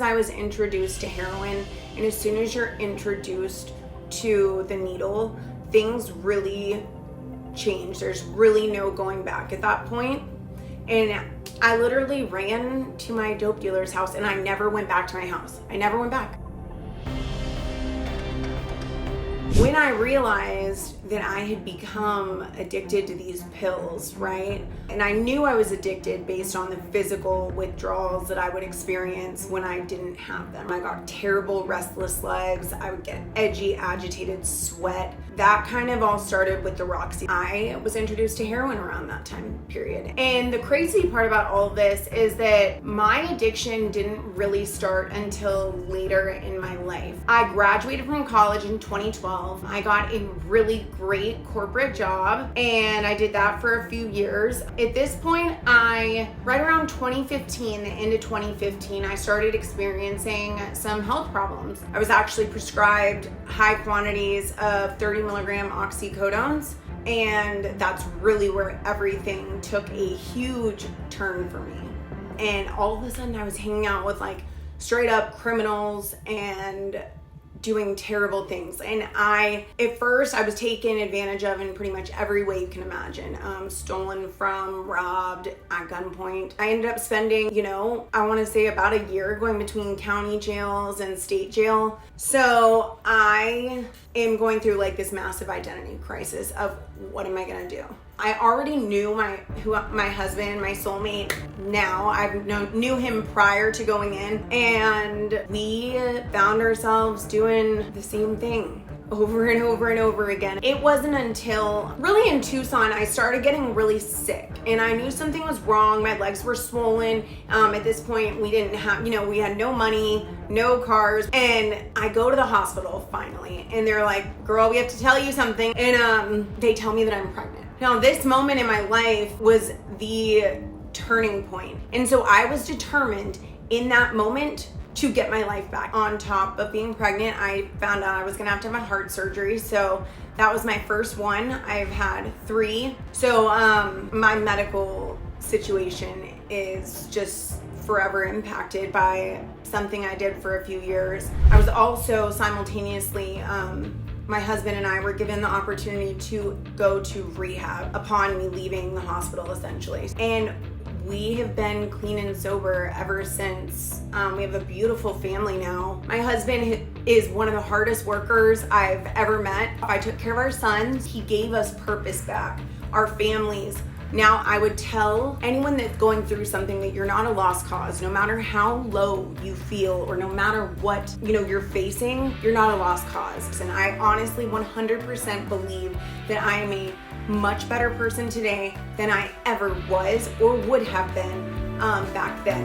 I was introduced to heroin, and as soon as you're introduced to the needle, things really change. There's really no going back at that point. And I literally ran to my dope dealer's house, and I never went back to my house. I never went back. When I realized that I had become addicted to these pills, right? And I knew I was addicted based on the physical withdrawals that I would experience when I didn't have them. I got terrible restless legs. I would get edgy, agitated sweat. That kind of all started with the Roxy. I was introduced to heroin around that time period. And the crazy part about all of this is that my addiction didn't really start until later in my life. I graduated from college in 2012. I got a really great corporate job, and I did that for a few years. At this point, right around 2015, the end of 2015, I started experiencing some health problems. I was actually prescribed high quantities of 30 milligram Oxycodones, and that's really where everything took a huge turn for me. And all of a sudden I was hanging out with like straight up criminals and doing terrible things. And at first I was taken advantage of in pretty much every way you can imagine. Stolen from, robbed, at gunpoint. I ended up spending, I want to say about a year going between county jails and state jail. So I am going through like this massive identity crisis of what am I gonna do? I already knew my husband, my soulmate now. I knew him prior to going in, and we found ourselves doing the same thing over and over and over again. It wasn't until really in Tucson I started getting really sick, and I knew something was wrong. My legs were swollen. At this point we didn't have, we had no money, no cars, and I go to the hospital finally, and they're like, girl, we have to tell you something. And they tell me that I'm pregnant. Now, this moment in my life was the turning point. And so I was determined in that moment to get my life back. On top of being pregnant, I found out I was gonna have to have a heart surgery. So that was my first one. I've had 3. So my medical situation is just forever impacted by something I did for a few years. I was also simultaneously, my husband and I were given the opportunity to go to rehab upon me leaving the hospital, essentially. And we have been clean and sober ever since. We have a beautiful family now. My husband is one of the hardest workers I've ever met. I took care of our sons. He gave us purpose back, our families. Now, I would tell anyone that's going through something that you're not a lost cause. No matter how low you feel or no matter what you're facing, you're not a lost cause. And I honestly 100% believe that I am a much better person today than I ever was or would have been back then.